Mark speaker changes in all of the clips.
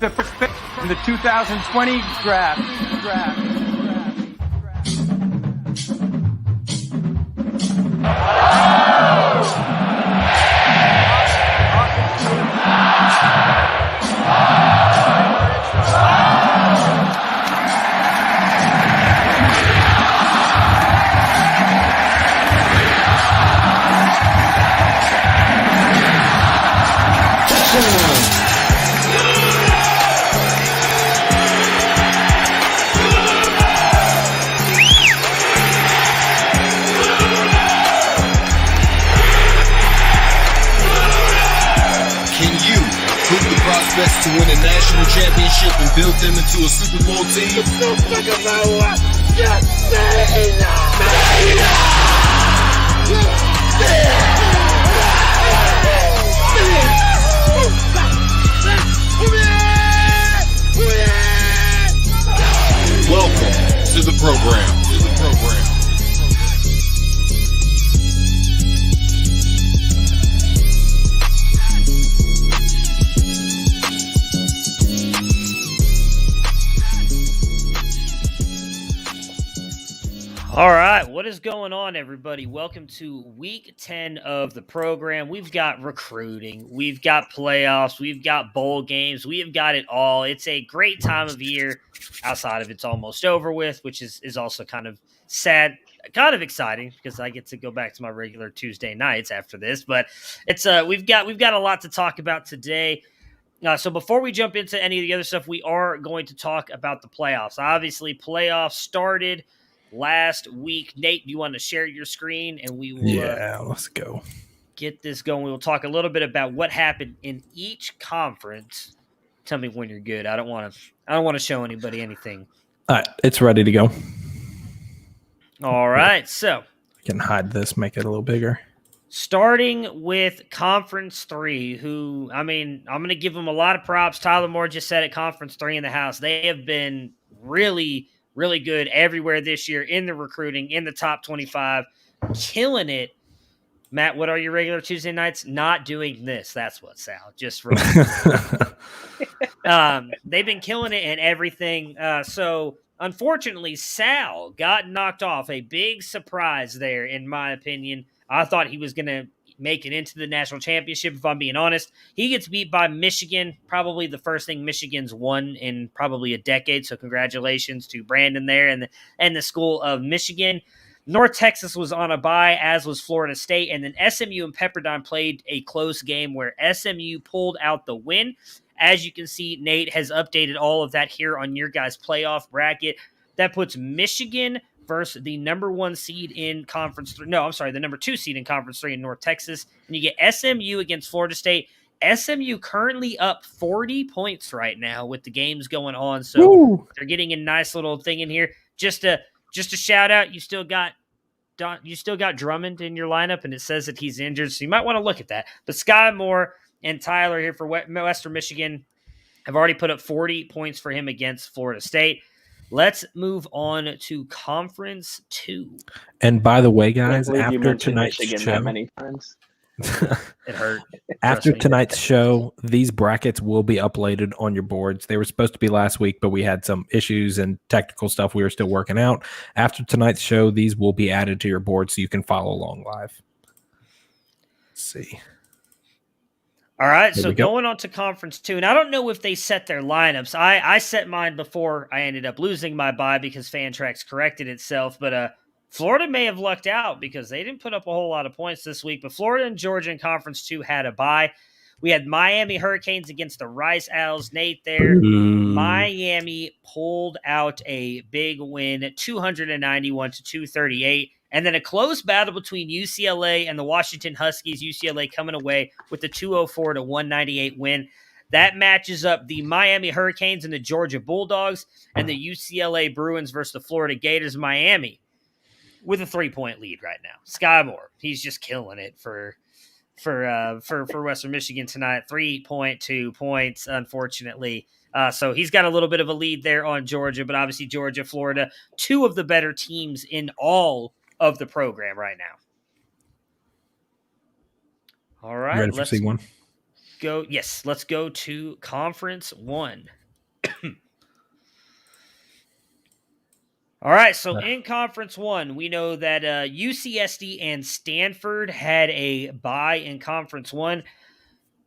Speaker 1: The first pick in the 2020 draft.
Speaker 2: To win a national championship and build them into a Super Bowl team. Welcome to the program.
Speaker 3: All right, what is going on, everybody? Welcome to week 10 of the program. We've got recruiting, we've got playoffs, we've got bowl games, we have got it all. It's a great time of year outside of it's almost over with, which is also kind of sad, kind of exciting because I get to go back to my regular Tuesday nights after this. But it's we've got a lot to talk about today. So before we jump into any of the other stuff, we are going to talk about the playoffs. Obviously, playoffs started last week. Nate, do you want to share your screen and we will
Speaker 4: let's go
Speaker 3: get this going. We will talk a little bit about what happened in each conference. Tell me when you're good. I don't want to show anybody anything.
Speaker 4: All right, it's ready to go.
Speaker 3: All right, so
Speaker 4: I can hide this, make it a little bigger.
Speaker 3: Starting with Conference 3, who, I mean, I'm going to give them a lot of props. Tyler Moore just said it, Conference 3 in the house. They have been really good everywhere this year in the recruiting, in the top 25, killing it. Matt, what are your regular Tuesday nights? Not doing this. That's what, Sal. Just for they've been killing it and everything. So, unfortunately, Sal got knocked off. A big surprise there, in my opinion. I thought he was going to make it into the national championship, if I'm being honest. He gets beat by Michigan, probably the first thing Michigan's won in probably a decade, so congratulations to Brandon there and the School of Michigan. North Texas was on a bye, as was Florida State, and then SMU and Pepperdine played a close game where SMU pulled out the win. As you can see, Nate has updated all of that here on your guys' playoff bracket. That puts Michigan versus the number 1 seed in Conference 3. No, I'm sorry, the number 2 seed in Conference 3 in North Texas. And you get SMU against Florida State. SMU currently up 40 points right now with the games going on. So They're getting a nice little thing in here. Just a shout out, you still got Drummond in your lineup, and it says that he's injured, so you might want to look at that. But Sky Moore and Tyler here for Western Michigan have already put up 40 points for him against Florida State. Let's move on to Conference 2.
Speaker 4: And by the way, guys, after tonight's show,
Speaker 5: that many times.
Speaker 3: It hurt.
Speaker 4: After tonight's show, these brackets will be uploaded on your boards. They were supposed to be last week, but we had some issues and technical stuff we were still working out. After tonight's show, these will be added to your board so you can follow along live. Let's see.
Speaker 3: All right, so going on to Conference 2, and I don't know if they set their lineups. I set mine before I ended up losing my bye because Fantrax corrected itself, but Florida may have lucked out because they didn't put up a whole lot of points this week, but Florida and Georgia in Conference 2 had a bye. We had Miami Hurricanes against the Rice Owls. Nate there. Miami pulled out a big win, 291-238. And then a close battle between UCLA and the Washington Huskies. UCLA coming away with the 204-198 win. That matches up the Miami Hurricanes and the Georgia Bulldogs and the UCLA Bruins versus the Florida Gators. Miami with a 3-point lead right now. Sky Moore, he's just killing it for Western Michigan tonight. 3.2 points, unfortunately. So he's got a little bit of a lead there on Georgia, but obviously Georgia, Florida, two of the better teams in all of the program right now. All right.
Speaker 4: Ready for C1?
Speaker 3: go. Yes, let's go to Conference 1. All right, so in Conference 1, we know that UCSD and Stanford had a bye in Conference 1.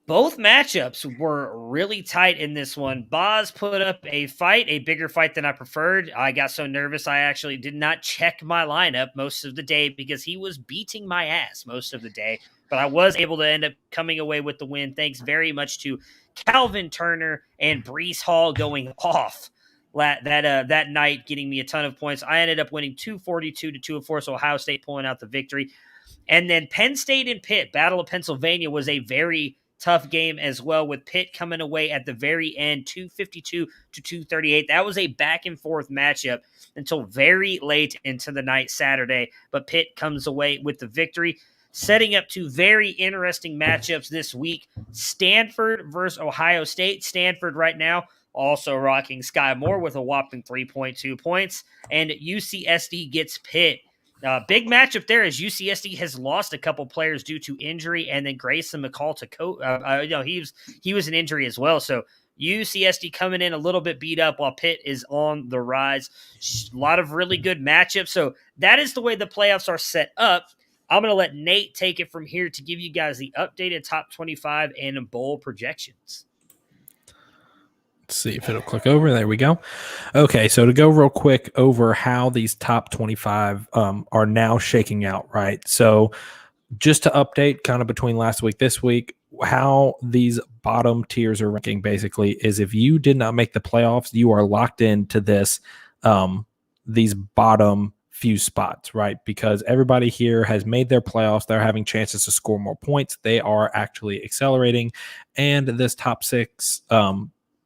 Speaker 3: Both matchups were really tight in this one. Boz put up a fight, a bigger fight than I preferred. I got so nervous I actually did not check my lineup most of the day because he was beating my ass most of the day. But I was able to end up coming away with the win thanks very much to Calvin Turner and Brees Hall going off that night, getting me a ton of points. I ended up winning 242 to 204, so Ohio State pulling out the victory. And then Penn State and Pitt, Battle of Pennsylvania, was a very tough game as well, with Pitt coming away at the very end, 252 to 238. That was a back and forth matchup until very late into the night Saturday, but Pitt comes away with the victory, setting up two very interesting matchups this week. Stanford versus Ohio State. Stanford right now also rocking Sky Moore with a whopping 3.2 points, and UCSD gets Pitt. Big matchup there, as UCSD has lost a couple players due to injury, and then Grayson McCall to he was an injury as well. So UCSD coming in a little bit beat up while Pitt is on the rise. A lot of really good matchups. So that is the way the playoffs are set up. I'm going to let Nate take it from here to give you guys the updated top 25 and bowl projections.
Speaker 4: Let's see if it'll click over. There we go. Okay, so to go real quick over how these top 25 are now shaking out, right? So just to update kind of between last week, this week, how these bottom tiers are ranking basically is if you did not make the playoffs, you are locked into this these bottom few spots, right? Because everybody here has made their playoffs. They're having chances to score more points. They are actually accelerating. And this top 6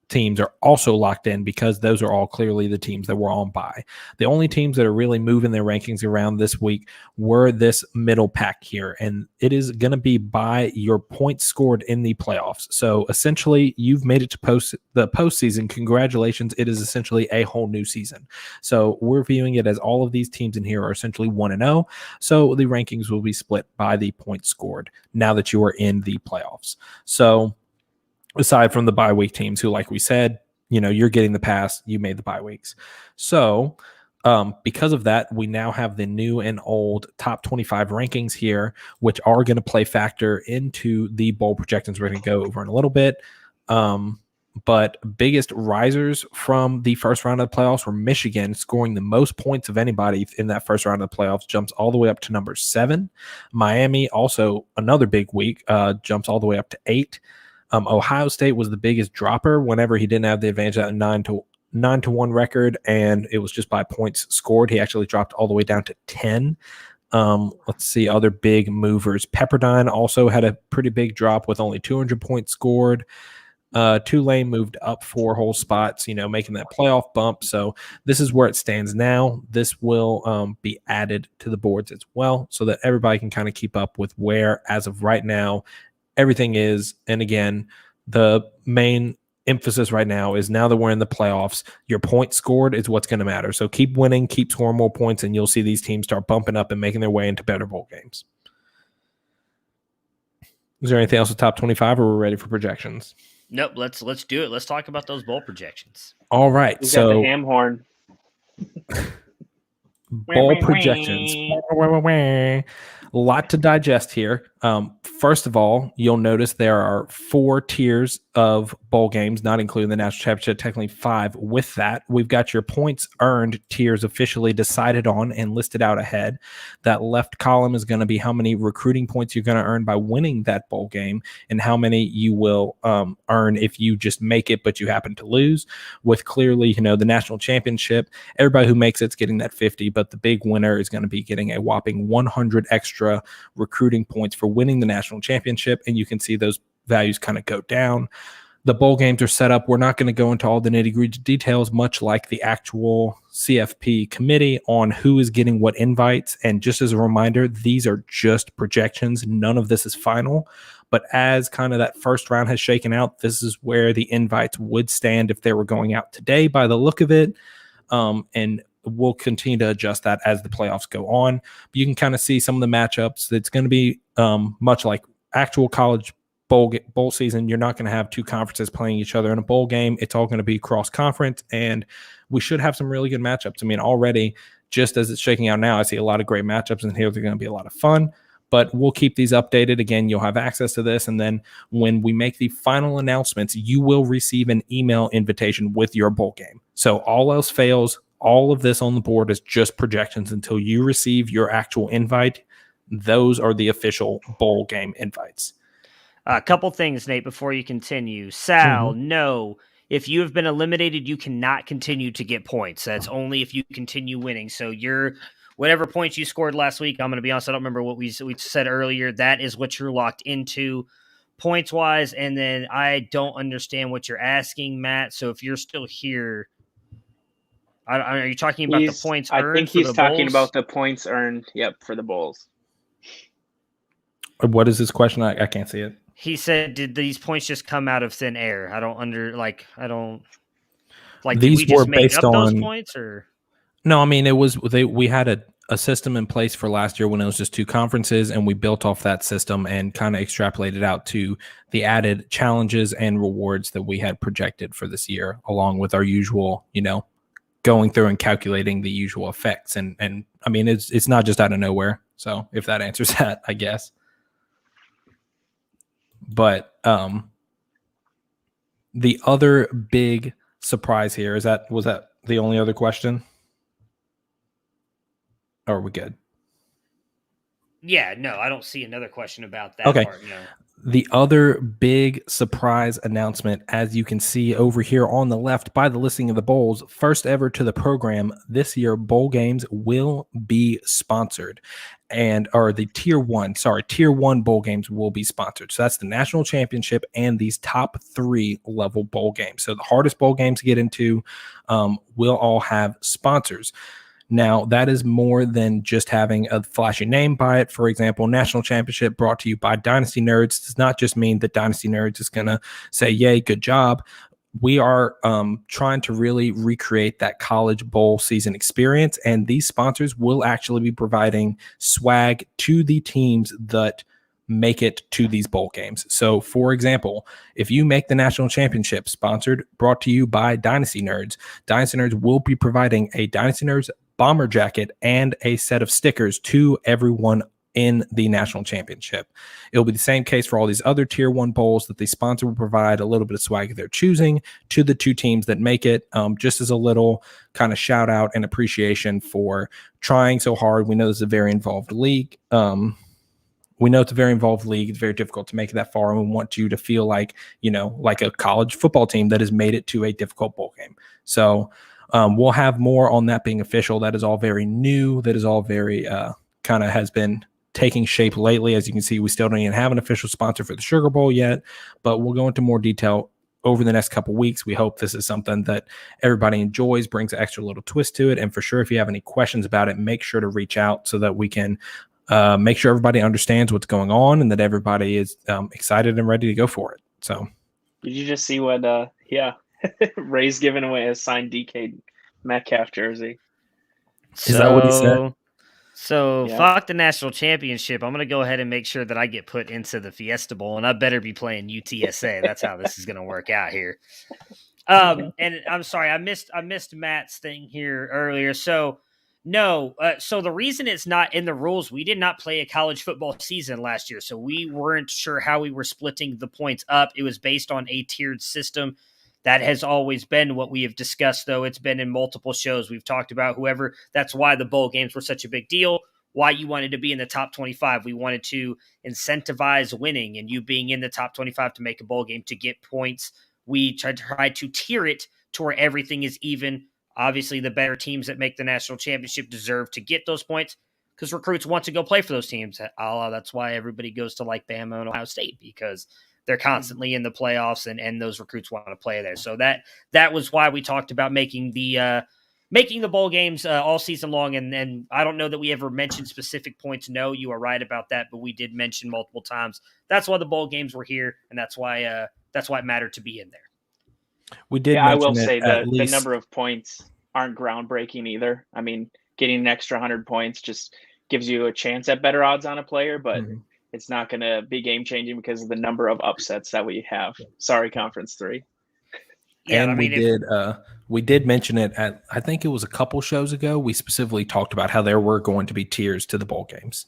Speaker 4: teams are also locked in because those are all clearly the teams that were on bye. The only teams that are really moving their rankings around this week were this middle pack here, and it is going to be by your points scored in the playoffs. So essentially, you've made it to the postseason. Congratulations. It is essentially a whole new season. So we're viewing it as all of these teams in here are essentially 1-0. So the rankings will be split by the points scored now that you are in the playoffs. So aside from the bye week teams who, like we said, you're getting the pass, you made the bye weeks. So because of that, we now have the new and old top 25 rankings here, which are going to play factor into the bowl projections we're going to go over in a little bit. But biggest risers from the first round of the playoffs were Michigan, scoring the most points of anybody in that first round of the playoffs, jumps all the way up to number 7. Miami, also another big week, jumps all the way up to 8. Ohio State was the biggest dropper whenever he didn't have the advantage of that 9-1 record, and it was just by points scored. He actually dropped all the way down to 10. Let's see other big movers. Pepperdine also had a pretty big drop with only 200 points scored. Tulane moved up 4 whole spots, making that playoff bump. So this is where it stands now. This will be added to the boards as well so that everybody can kind of keep up with where, as of right now, everything is. And again, the main emphasis right now is now that we're in the playoffs, your points scored is what's going to matter. So keep winning, keep scoring more points, and you'll see these teams start bumping up and making their way into better bowl games. Is there anything else with top 25, or we're ready for projections?
Speaker 3: Nope, let's do it. Let's talk about those bowl projections.
Speaker 4: All right.
Speaker 1: We
Speaker 4: so
Speaker 1: got the ham horn.
Speaker 4: Bowl projections. A lot to digest here. First of all, you'll notice there are 4 tiers of bowl games, not including the national championship, technically 5 with that. We've got your points earned tiers officially decided on and listed out ahead. That left column is going to be how many recruiting points you're going to earn by winning that bowl game and how many you will earn if you just make it but you happen to lose. With clearly, the national championship, everybody who makes it's getting that 50, but the big winner is going to be getting a whopping 100 extra recruiting points for winning the national championship, and you can see those values kind of go down. The bowl games are set up. We're not going to go into all the nitty-gritty details, much like the actual CFP committee on who is getting what invites. And just as a reminder, these are just projections. None of this is final. But as kind of that first round has shaken out, this is where the invites would stand if they were going out today by the look of it. And we'll continue to adjust that as the playoffs go on. But you can kind of see some of the matchups. It's going to be much like actual college bowl season. You're not going to have two conferences playing each other in a bowl game. It's all going to be cross conference, and we should have some really good matchups. I mean, already just as it's shaking out now, I see a lot of great matchups, and here they're going to be a lot of fun. But we'll keep these updated. Again, you'll have access to this, and then when we make the final announcements, you will receive an email invitation with your bowl game. So all else fails, all of this on the board is just projections until you receive your actual invite. Those are the official bowl game invites.
Speaker 3: A couple things, Nate, before you continue. Sal, no. If you have been eliminated, you cannot continue to get points. That's only if you continue winning. So whatever points you scored last week, I'm going to be honest, I don't remember what we said earlier. That is what you're locked into points-wise. And then I don't understand what you're asking, Matt. So if you're still here, are you talking about the points earned?
Speaker 5: I think he's talking about the points earned, for the bowls.
Speaker 4: What is his question? I can't see it.
Speaker 3: He said, "Did these points just come out of thin air?" Did
Speaker 4: These
Speaker 3: we just
Speaker 4: were
Speaker 3: make
Speaker 4: based
Speaker 3: up those
Speaker 4: on
Speaker 3: points, or
Speaker 4: no? I mean, we had a system in place for last year when it was just two conferences, and we built off that system and kind of extrapolated out to the added challenges and rewards that we had projected for this year, along with our usual, going through and calculating the usual effects. And I mean, it's not just out of nowhere. So if that answers that, I guess. But the other big surprise here was that the only other question? Or are we good?
Speaker 3: Yeah, no, I don't see another question about that part. No.
Speaker 4: The other big surprise announcement, as you can see over here on the left by the listing of the bowls, first ever to the program this year, bowl games will be sponsored. The tier one bowl games will be sponsored. So that's the national championship and these top 3 level bowl games. So the hardest bowl games to get into will all have sponsors. Now, that is more than just having a flashy name by it. For example, National Championship brought to you by Dynasty Nerds does not just mean that Dynasty Nerds is going to say, yay, good job. We are trying to really recreate that college bowl season experience, and these sponsors will actually be providing swag to the teams that make it to these bowl games. So, for example, if you make the national championship brought to you by Dynasty Nerds will be providing a Dynasty Nerds bomber jacket and a set of stickers to everyone in the national championship. It'll be the same case for all these other tier 1 bowls that the sponsor will provide a little bit of swag they're choosing to the 2 teams that make it, just as a little kind of shout out and appreciation for trying so hard. We know this is a very involved league. It's very difficult to make it that far, and we want you to feel like, like a college football team that has made it to a difficult bowl game. So we'll have more on that being official. That is all very new. That is all very kind of has been taking shape lately. As you can see, we still don't even have an official sponsor for the Sugar Bowl yet, but we'll go into more detail over the next couple weeks. We hope this is something that everybody enjoys, brings an extra little twist to it. And for sure, if you have any questions about it, make sure to reach out so that we can make sure everybody understands what's going on and that everybody is excited and ready to go for it. So,
Speaker 5: did you just see what? Ray's giving away a signed DK Metcalf jersey.
Speaker 4: Is that what he said?
Speaker 3: So fuck the national championship. I'm going to go ahead and make sure that I get put into the Fiesta Bowl, and I better be playing UTSA. That's how this is going to work out here. And I'm sorry, I missed Matt's thing here earlier. So no, so the reason it's not in the rules, we did not play a college football season last year, so we weren't sure how we were splitting the points up. It was based on a tiered system. That has always been what we have discussed, though. It's been in multiple shows. We've talked about whoever. That's why the bowl games were such a big deal, why you wanted to be in the top 25. We wanted to incentivize winning and you being in the top 25 to make a bowl game to get points. We tried to tier it to where everything is even. Obviously, the better teams that make the national championship deserve to get those points because recruits want to go play for those teams. That's why everybody goes to like Bama and Ohio State, because they're constantly in the playoffs and those recruits want to play there. So that was why we talked about making the bowl games all season long. And I don't know that we ever mentioned specific points. No, you are right about that, but we did mention multiple times. That's why the bowl games were here, and that's why it mattered to be in there.
Speaker 4: We did.
Speaker 5: Yeah, I will say that the number of points aren't groundbreaking either. I mean, getting an extra 100 points just gives you a chance at better odds on a player, but it's not going to be game changing because of the number of upsets that we have. Sorry, Conference 3.
Speaker 3: Yeah,
Speaker 4: and
Speaker 3: I mean,
Speaker 4: we did mention it at, I think it was a couple shows ago. We specifically talked about how there were going to be tiers to the bowl games.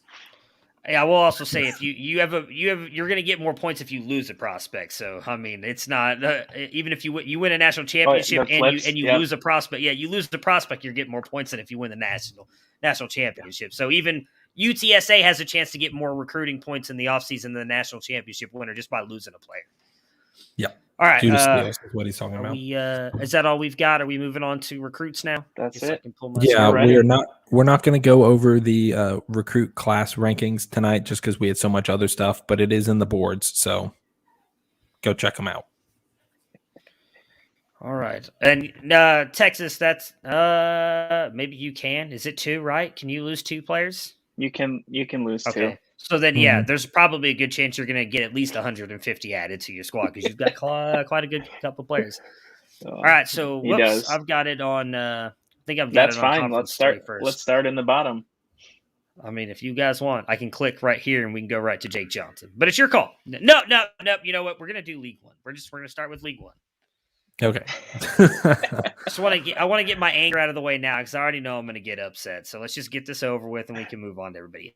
Speaker 3: I will also say if you're going to get more points if you lose a prospect. So I mean, it's not even if you win a national championship and you lose a prospect. Yeah, you lose the prospect, you're getting more points than if you win the national championship. So even UTSA has a chance to get more recruiting points in the offseason than the national championship winner just by losing a player.
Speaker 4: Yep.
Speaker 3: All right.
Speaker 4: Steals is what he's talking about.
Speaker 3: Is that all we've got? Are we moving on to recruits now?
Speaker 5: That's it.
Speaker 4: We're not going to go over the recruit class rankings tonight just because we had so much other stuff, but it is in the boards, so go check them out.
Speaker 3: All right. And Texas, that's maybe you can. Is it 2, right? Can you lose 2 players?
Speaker 5: You can lose 2.
Speaker 3: So then, there's probably a good chance you're going to get at least 150 added to your squad because you've got quite a good couple players. All right, so I've got it on. I think I've got it on.
Speaker 5: That's fine. Let's start first. Let's start in the bottom.
Speaker 3: I mean, if you guys want, I can click right here and we can go right to Jake Johnson. But it's your call. No. You know what? We're going to do League One. We're going to start with League One.
Speaker 4: Okay.
Speaker 3: I want to get my anger out of the way now because I already know I'm going to get upset. So let's just get this over with and we can move on to everybody.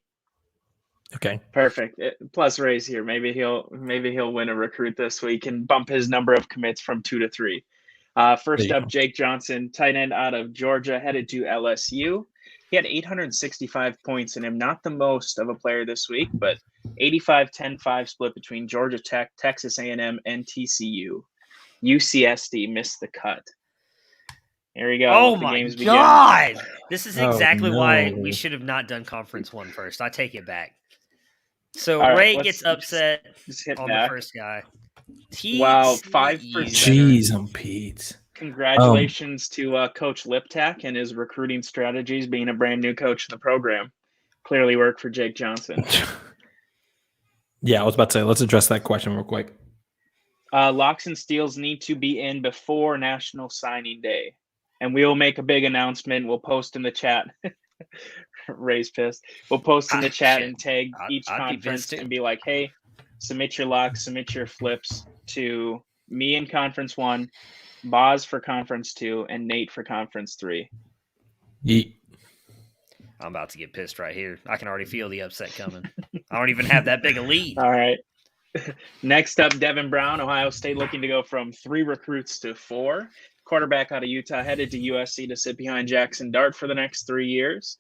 Speaker 4: Okay.
Speaker 5: Perfect. Plus Ray's here. Maybe he'll win a recruit this week and bump his number of commits from 2 to 3. First up, Jake Johnson, tight end out of Georgia, headed to LSU. He had 865 points in him. Not the most of a player this week, but 85-10-5 split between Georgia Tech, Texas A&M, and TCU. UCSD missed the cut. Here we go.
Speaker 3: Oh my God! This is exactly why we should have not done Conference 1 first. I take it back. So Ray gets upset on the first guy.
Speaker 5: Wow, 5%.
Speaker 4: Jeez, I'm Pete.
Speaker 5: Congratulations to Coach Liptak and his recruiting strategies, being a brand new coach of the program. Clearly worked for Jake Johnson.
Speaker 4: Yeah, I was about to say, let's address that question real quick.
Speaker 5: Locks and steals need to be in before National Signing Day. And we will make a big announcement. We'll post in the chat. Ray's pissed. We'll post in the chat and tag each conference and be like, hey, submit your locks, submit your flips to me in Conference 1, Boz for Conference 2, and Nate for Conference 3.
Speaker 4: Yeet.
Speaker 3: I'm about to get pissed right here. I can already feel the upset coming. I don't even have that big a lead.
Speaker 5: All right. Next up, Devin Brown, Ohio State, looking to go from 3 recruits to 4. Quarterback out of Utah, headed to USC to sit behind Jackson Dart for the next 3 years.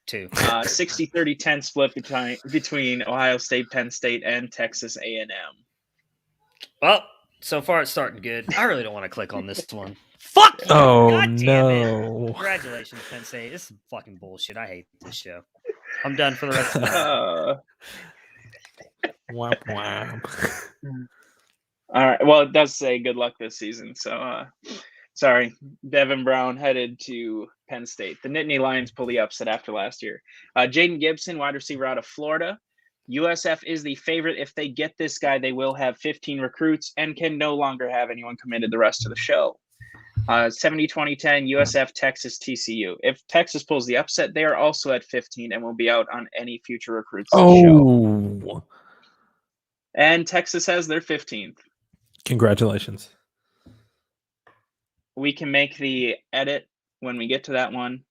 Speaker 3: 2.
Speaker 5: 60-30-10 split between Ohio State, Penn State, and Texas A&M.
Speaker 3: Well, so far it's starting good. I really don't want to click on this one. Fuck you!
Speaker 4: Oh,
Speaker 3: God damn
Speaker 4: no.
Speaker 3: it. Congratulations, Penn State. This is fucking bullshit. I hate this show. I'm done for the rest of the night.
Speaker 4: Womp womp.
Speaker 5: All right. Well, it does say good luck this season. So, sorry. Devin Brown headed to Penn State. The Nittany Lions pull the upset after last year. Jaden Gibson, wide receiver out of Florida. USF is the favorite. If they get this guy, they will have 15 recruits and can no longer have anyone committed the rest of the show. 70-20-10, USF, Texas, TCU. If Texas pulls the upset, they are also at 15 and will be out on any future recruits. Show. And Texas has their 15th.
Speaker 4: Congratulations.
Speaker 5: We can make the edit when we get to that one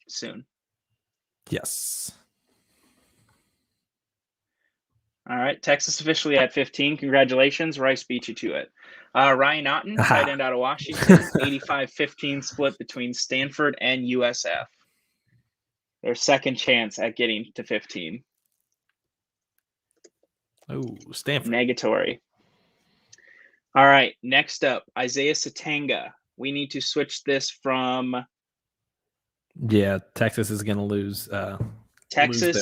Speaker 5: soon.
Speaker 4: Yes.
Speaker 5: All right. Texas officially at 15. Congratulations. Rice beat you to it. Ryan Otten, tight end out of Washington, 85-15 split between Stanford and USF. Their second chance at getting to 15.
Speaker 4: Oh, Stanford.
Speaker 5: Negatory. All right. Next up, Isaiah Satanga. We need to switch this from.
Speaker 4: Yeah, Texas is going to lose.
Speaker 5: Texas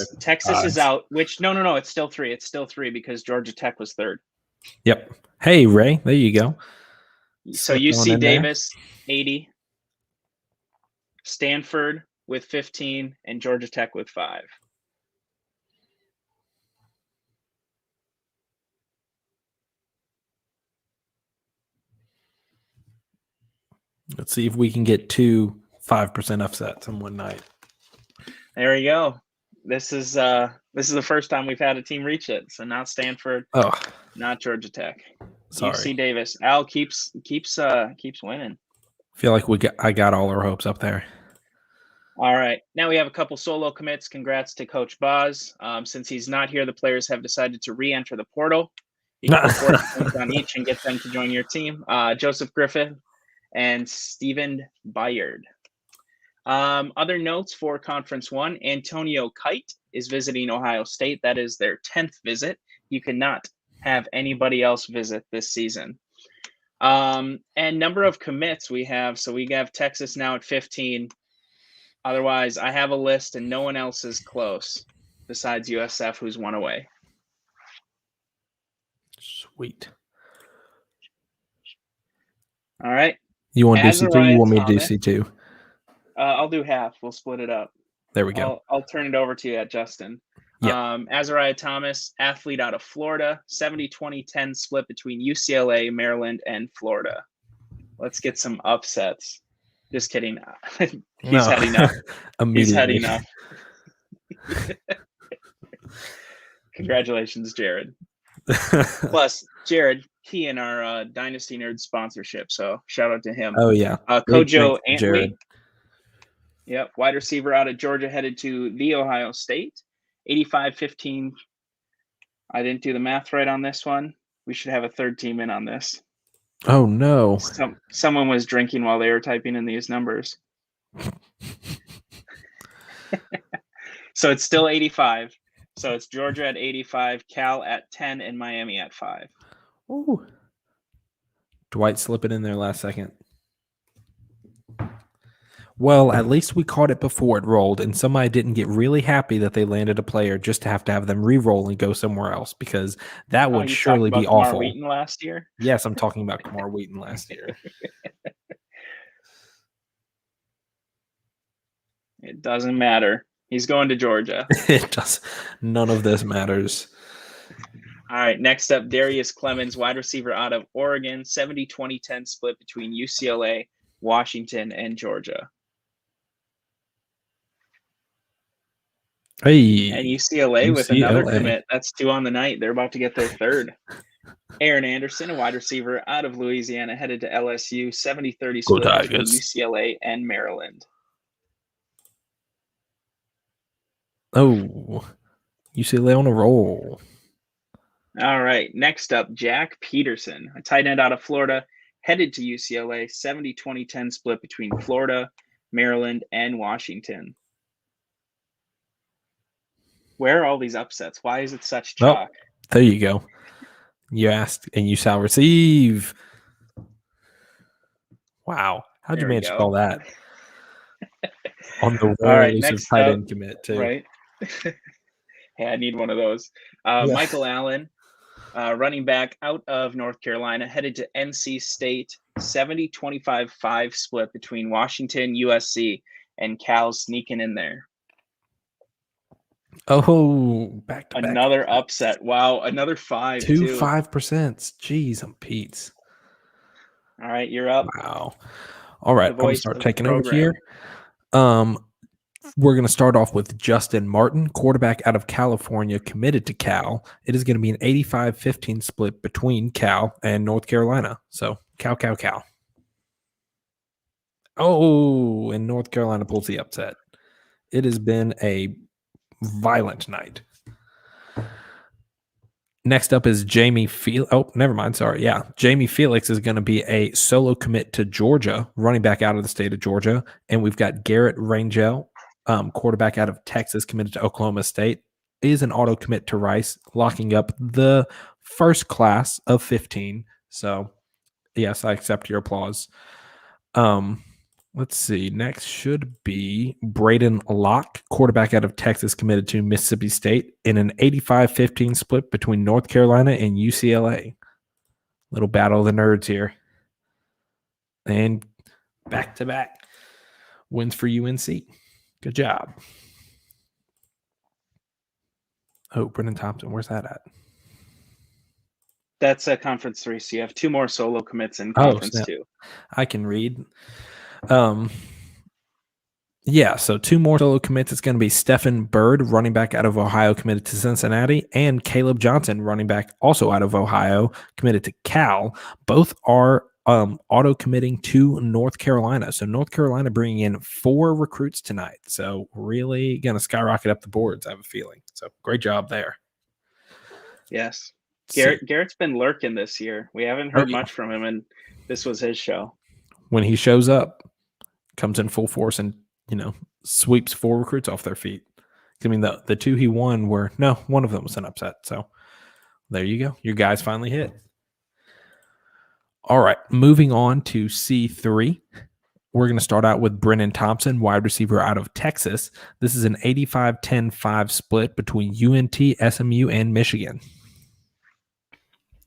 Speaker 5: is out. Which no, it's still 3. It's still 3 because Georgia Tech was 3rd.
Speaker 4: Yep. Hey, Ray, there you go.
Speaker 5: So UC Davis, 80. Stanford with 15 and Georgia Tech with 5.
Speaker 4: Let's see if we can get 2 5% upsets in one night.
Speaker 5: There you go. This is the This is the first time we've had a team reach it. So not Stanford,
Speaker 4: Oh,
Speaker 5: not Georgia Tech.
Speaker 4: sorry.
Speaker 5: UC Davis. Al keeps winning.
Speaker 4: Feel like I got all our hopes up there.
Speaker 5: All right. Now we have a couple solo commits. Congrats to Coach Boz. Since he's not here, the players have decided to re-enter the portal. You can put 40 points on each and get them to join your team. Joseph Griffith and Stephen Bayard. Other notes for Conference 1, Antonio Kite is visiting Ohio State. That is their 10th visit. You cannot have anybody else visit this season. And number of commits we have. So we have Texas now at 15. Otherwise, I have a list and no one else is close besides USF, who's one away.
Speaker 4: Sweet.
Speaker 5: All right.
Speaker 4: You want to do C2?
Speaker 5: Azariah
Speaker 4: You want me to do
Speaker 5: Thomas.
Speaker 4: C2?
Speaker 5: I'll do half. We'll split it up.
Speaker 4: There we go.
Speaker 5: I'll turn it over to you, Justin.
Speaker 4: Yeah.
Speaker 5: Azariah Thomas, athlete out of Florida, 70-20-10 split between UCLA, Maryland, and Florida. Let's get some upsets. Just kidding. He's had enough. He's had enough. Congratulations, Jared. Plus, Jared, he in our Dynasty Nerd sponsorship, so shout out to him.
Speaker 4: Oh, yeah.
Speaker 5: Kojo Antley.
Speaker 4: Jared.
Speaker 5: Yep, wide receiver out of Georgia headed to the Ohio State. 85-15. I didn't do the math right on this one. We should have a third team in on this.
Speaker 4: Oh, no.
Speaker 5: Someone was drinking while they were typing in these numbers. So it's still 85. So it's Georgia at 85, Cal at 10, and Miami at 5.
Speaker 4: Ooh. Dwight slipping in there last second. Well, at least we caught it before it rolled, and somebody didn't get really happy that they landed a player just to have them re-roll and go somewhere else, because that would surely be awful.
Speaker 5: Kamar Wheaton last year?
Speaker 4: Yes, I'm talking about Kamar Wheaton last year.
Speaker 5: It doesn't matter. He's going to Georgia.
Speaker 4: It does. None of this matters.
Speaker 5: All right, next up, Darius Clemens, wide receiver out of Oregon, 70-20-10 split between UCLA, Washington, and Georgia.
Speaker 4: Hey,
Speaker 5: and UCLA with another commit. That's 2 on the night. They're about to get their third. Aaron Anderson, a wide receiver out of Louisiana, headed to LSU, 70-30 split between UCLA and Maryland.
Speaker 4: Oh, UCLA on a roll.
Speaker 5: All right, next up, Jack Peterson, a tight end out of Florida, headed to UCLA, 70-20-10 split between Florida, Maryland, and Washington. Where are all these upsets? Why is it such chalk?
Speaker 4: Oh, there you go. You asked and you shall receive. Wow. How'd you manage to call that? On the rare elusive tight end commit, too.
Speaker 5: Right. Hey, I need one of those. Michael Allen, running back out of North Carolina, headed to NC State, 70-25-5 split between Washington, USC, and Cal sneaking in there.
Speaker 4: Oh, back to
Speaker 5: another back. Upset. Wow, another 5.
Speaker 4: 5%. Jeez, I'm Pete's.
Speaker 5: All right, you're up.
Speaker 4: Wow. All right, I'm going to start taking over here. We're going to start off with Justin Martin, quarterback out of California, committed to Cal. It is going to be an 85-15 split between Cal and North Carolina. So, Cal. Oh, and North Carolina pulls the upset. It has been a violent night. Next up is Jamie Felix. Oh, never mind. Sorry. Yeah. Jamie Felix is going to be a solo commit to Georgia, running back out of the state of Georgia. And we've got Garrett Rangel, quarterback out of Texas, committed to Oklahoma State, is an auto commit to Rice, locking up the first class of 15. So, yes, I accept your applause. Let's see. Next should be Braden Locke, quarterback out of Texas, committed to Mississippi State in an 85-15 split between North Carolina and UCLA. Little battle of the nerds here. And back-to-back wins for UNC. Good job. Oh, Brendan Thompson. Where's that at?
Speaker 5: That's Conference 3, so you have 2 more solo commits in Conference 2.
Speaker 4: I can read. Yeah, so 2 more solo commits. It's going to be Stephen Bird, running back out of Ohio, committed to Cincinnati, and Caleb Johnson, running back also out of Ohio, committed to Cal. Both are auto committing to North Carolina. So North Carolina bringing in 4 recruits tonight. So really going to skyrocket up the boards, I have a feeling. So great job there.
Speaker 5: Yes. Garrett's been lurking this year. We haven't heard much from him, and this was his show.
Speaker 4: When he shows up, comes in full force and, sweeps 4 recruits off their feet. I mean, the 2 he won were, no, one of them was an upset. So there you go. Your guys finally hit. All right, moving on to C3. We're going to start out with Brennan Thompson, wide receiver out of Texas. This is an 85-10-5 split between UNT, SMU, and Michigan.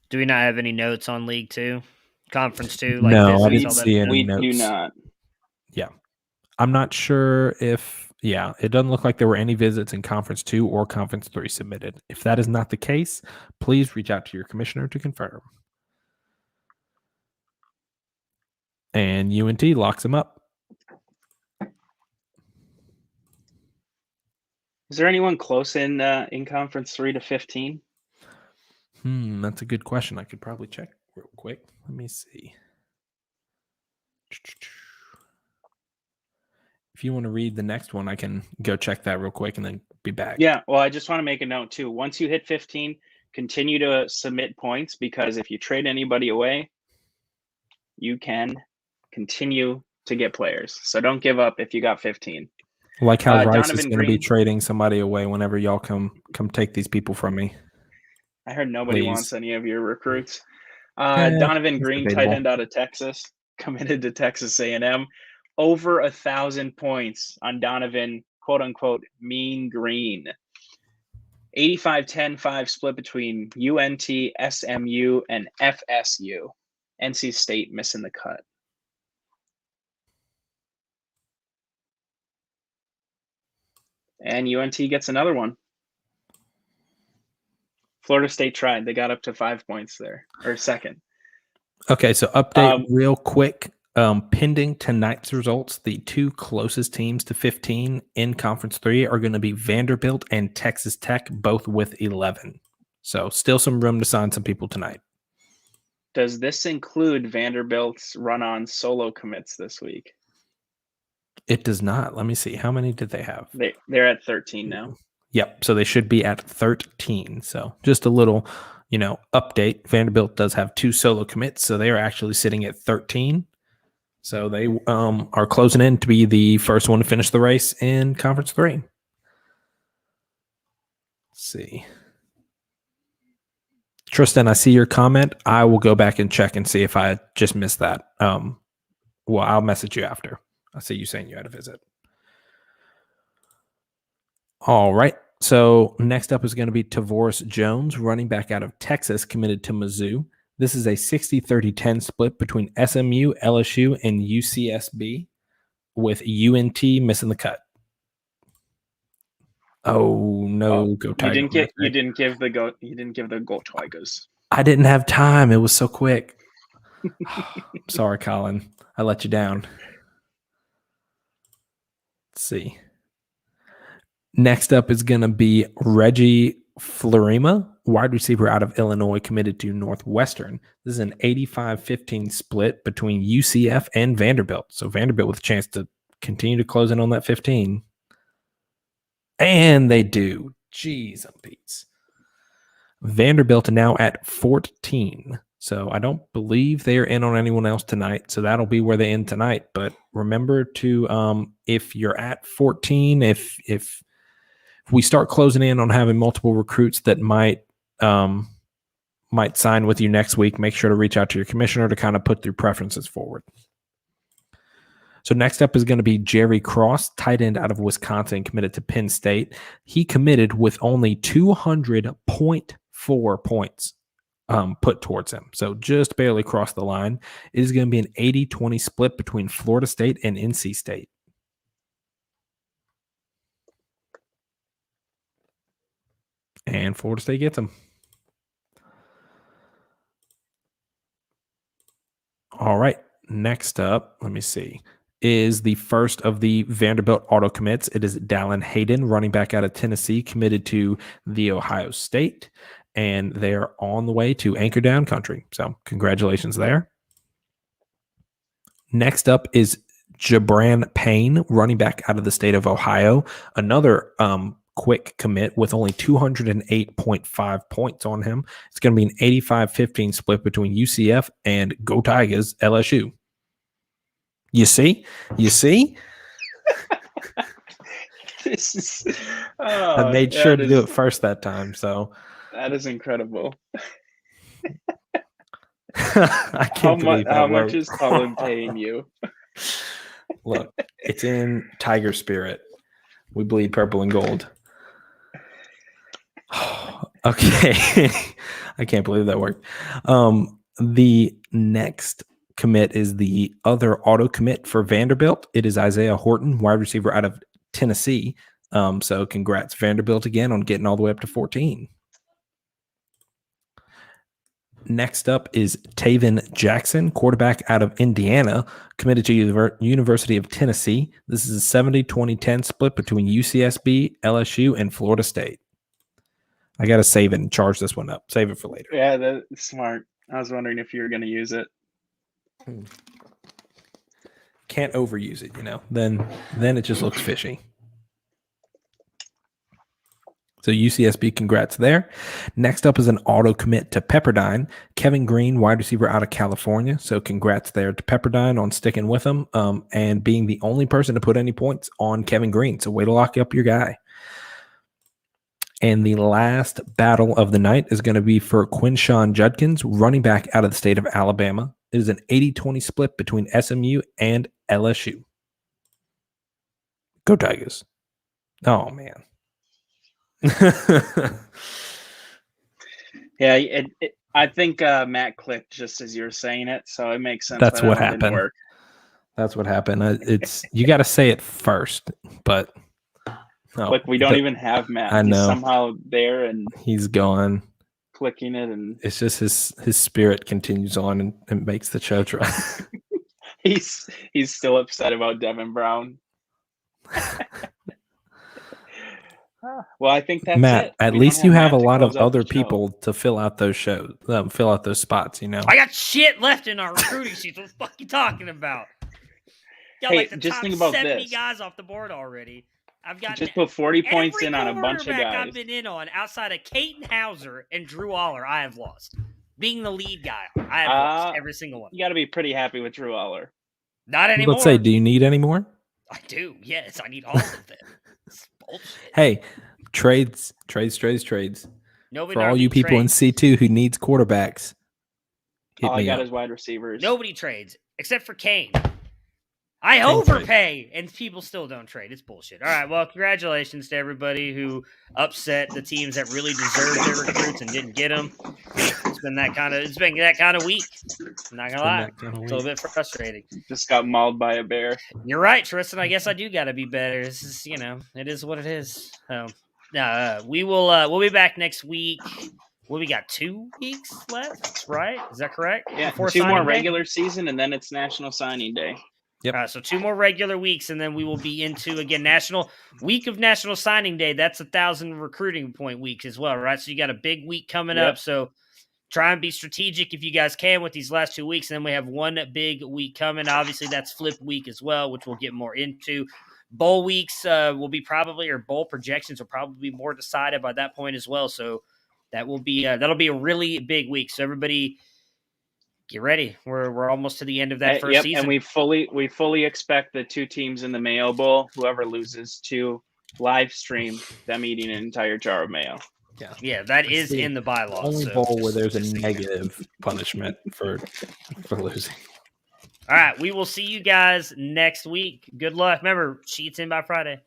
Speaker 3: Do we not have any notes on League 2? Conference 2?
Speaker 4: No, I didn't see any notes.
Speaker 5: We do not.
Speaker 4: Yeah. I'm not sure if, it doesn't look like there were any visits in Conference 2 or Conference 3 submitted. If that is not the case, please reach out to your commissioner to confirm. And UNT locks him up.
Speaker 5: Is there anyone close in Conference 3 to 15?
Speaker 4: That's a good question. I could probably check real quick. Let me see. If you want to read the next one, I can go check that real quick and then be back.
Speaker 5: Yeah, well, I just want to make a note too. Once you hit 15, continue to submit points, because if you trade anybody away, you can continue to get players. So don't give up if you got 15.
Speaker 4: Like how Rice
Speaker 5: Donovan
Speaker 4: is going to be trading somebody away whenever y'all come take these people from me.
Speaker 5: I heard nobody wants any of your recruits.
Speaker 4: Yeah,
Speaker 5: Donovan Green,
Speaker 4: debatable.
Speaker 5: tight end out of Texas, committed to Texas A&M. Over 1,000 points on Donovan, quote unquote, Mean Green. 85-10-5 split between UNT, SMU, and FSU. NC State missing the cut. And UNT gets another one. Florida State tried. They got up to 5 points there, or second.
Speaker 4: Okay, so update real quick. Pending tonight's results, the 2 closest teams to 15 in Conference 3 are going to be Vanderbilt and Texas Tech, both with 11. So still some room to sign some people tonight.
Speaker 5: Does this include Vanderbilt's run-on solo commits this week?
Speaker 4: It does not. Let me see. How many did they have?
Speaker 5: They're at 13 now.
Speaker 4: Yep. So they should be at 13. So just a little, update. Vanderbilt does have 2 solo commits, so they are actually sitting at 13. So they are closing in to be the first one to finish the race in Conference 3. Let's see. Tristan, I see your comment. I will go back and check and see if I just missed that. Well, I'll message you after. I see you saying you had a visit. All right. So next up is going to be Tavoris Jones, running back out of Texas, committed to Mizzou. This is a 60-30-10 split between SMU, LSU, and UCSB, with UNT missing the cut. Oh no, go Tigers!
Speaker 5: You didn't give the Go Tigers.
Speaker 4: I didn't have time. It was so quick. Sorry, Colin. I let you down. Let's see. Next up is going to be Reggie Flores, wide receiver out of Illinois, committed to Northwestern. This is an 85-15 split between UCF and Vanderbilt. So Vanderbilt with a chance to continue to close in on that 15. And they do. Jeez, Pete's. Vanderbilt now at 14. So I don't believe they're in on anyone else tonight. So that'll be where they end tonight. But remember to, if you're at 14, if we start closing in on having multiple recruits that might sign with you next week, make sure to reach out to your commissioner to kind of put their preferences forward. So next up is going to be Jerry Cross, tight end out of Wisconsin, committed to Penn State. He committed with only 200.4 points put towards him. So just barely crossed the line. It is going to be an 80-20 split between Florida State and NC State. And Florida State gets him. All right. Next up, let me see. is the first of the Vanderbilt auto commits. It is Dallin Hayden, running back out of Tennessee, committed to the Ohio State, and they're on the way to Anchor Down Country. So congratulations there. Next up is Jabran Payne, running back out of the state of Ohio. Another quick commit with only 208.5 points on him. It's going to be an 85-15 split between UCF and Go Tigers LSU. You see?
Speaker 5: This is.
Speaker 4: I made sure to do it first that time. So
Speaker 5: that is incredible.
Speaker 4: I can't believe that
Speaker 5: how
Speaker 4: worked.
Speaker 5: much is Colin paying you?
Speaker 4: Look, it's in Tiger Spirit. We bleed purple and gold. Okay. I can't believe that worked. The next commit is the other auto commit for Vanderbilt. It is Isaiah Horton, wide receiver out of Tennessee. So congrats, Vanderbilt, again on getting all the way up to 14. Next up is Tavin Jackson, quarterback out of Indiana, committed to University of Tennessee. This is a 70-20-10 split between UCSB, LSU, and Florida State. I got to save it and charge this one up. Save it for later.
Speaker 5: Yeah, that's smart. I was wondering if you were going to use it.
Speaker 4: Can't overuse it, Then it just looks fishy. So UCSB, congrats there. Next up is an auto commit to Pepperdine. Kevin Green, wide receiver out of California. So congrats there to Pepperdine on sticking with him and being the only person to put any points on Kevin Green. So way to lock up your guy. And the last battle of the night is going to be for Quinshawn Judkins, running back out of the state of Alabama. It is an 80-20 split between SMU and LSU. Go Tigers. Oh, man.
Speaker 5: Yeah, I think Matt clicked just as you were saying it, so it makes sense.
Speaker 4: That's what happened. That's what happened. It's you got to say it first, but
Speaker 5: look, we don't even have Matt.
Speaker 4: I know.
Speaker 5: He's somehow there, and
Speaker 4: he's gone.
Speaker 5: Clicking it, and
Speaker 4: it's just his spirit continues on and makes the show try.
Speaker 5: he's still upset about Devin Brown. Well, I think that's
Speaker 4: Matt,
Speaker 5: it.
Speaker 4: at least you have a lot of other people to fill out those shows, fill out those spots,
Speaker 3: I got shit left in our recruiting sheets. What the fuck you talking about? Got
Speaker 5: Hey,
Speaker 3: the
Speaker 5: just
Speaker 3: top
Speaker 5: think about
Speaker 3: 70
Speaker 5: this.
Speaker 3: guys off the board already. I've got
Speaker 5: just put 40 points in on a bunch of
Speaker 3: every
Speaker 5: guys.
Speaker 3: I've been in on outside of Caton Hauser and Drew Aller, I have lost. Being the lead guy, I have lost every single one.
Speaker 5: You got to be pretty happy with Drew Aller.
Speaker 3: Not anymore.
Speaker 4: Let's say, do you need any more?
Speaker 3: I do. Yes, I need all of them. It's bullshit.
Speaker 4: Hey, trades.
Speaker 3: Nobody
Speaker 4: for all you people
Speaker 3: trades.
Speaker 4: in C2 who needs quarterbacks.
Speaker 5: All I got is wide receivers.
Speaker 3: Nobody trades except for Kane. I overpay, and people still don't trade. It's bullshit. All right, well, congratulations to everybody who upset the teams that really deserved their recruits and didn't get them. It's been that kind of week. I'm not gonna lie, it's a little bit frustrating.
Speaker 5: Just got mauled by a bear.
Speaker 3: You're right, Tristan. I guess I do got to be better. This is, it is what it is. We'll be back next week. Well, we got 2 weeks left, right? Is that correct?
Speaker 5: Yeah,
Speaker 3: Before
Speaker 5: 2 more
Speaker 3: signing day?
Speaker 5: regular season, and then it's National Signing Day.
Speaker 4: Yep.
Speaker 3: So 2 more regular weeks, and then we will be into, again, National Signing Day. That's 1,000 recruiting point weeks as well, right? So you got a big week coming up. So try and be strategic if you guys can with these last 2 weeks. And then we have 1 big week coming. Obviously, that's flip week as well, which we'll get more into. Bowl weeks will be or bowl projections will probably be more decided by that point as well. So that will be that'll be a really big week. So everybody, get ready. We're almost to the end of that first season.
Speaker 5: And we fully expect the 2 teams in the Mayo Bowl, whoever loses, to live stream them eating an entire jar of mayo.
Speaker 3: Yeah, that is in the bylaws.
Speaker 4: Only bowl where there's a negative punishment for losing.
Speaker 3: All right, we will see you guys next week. Good luck. Remember, sheets in by Friday.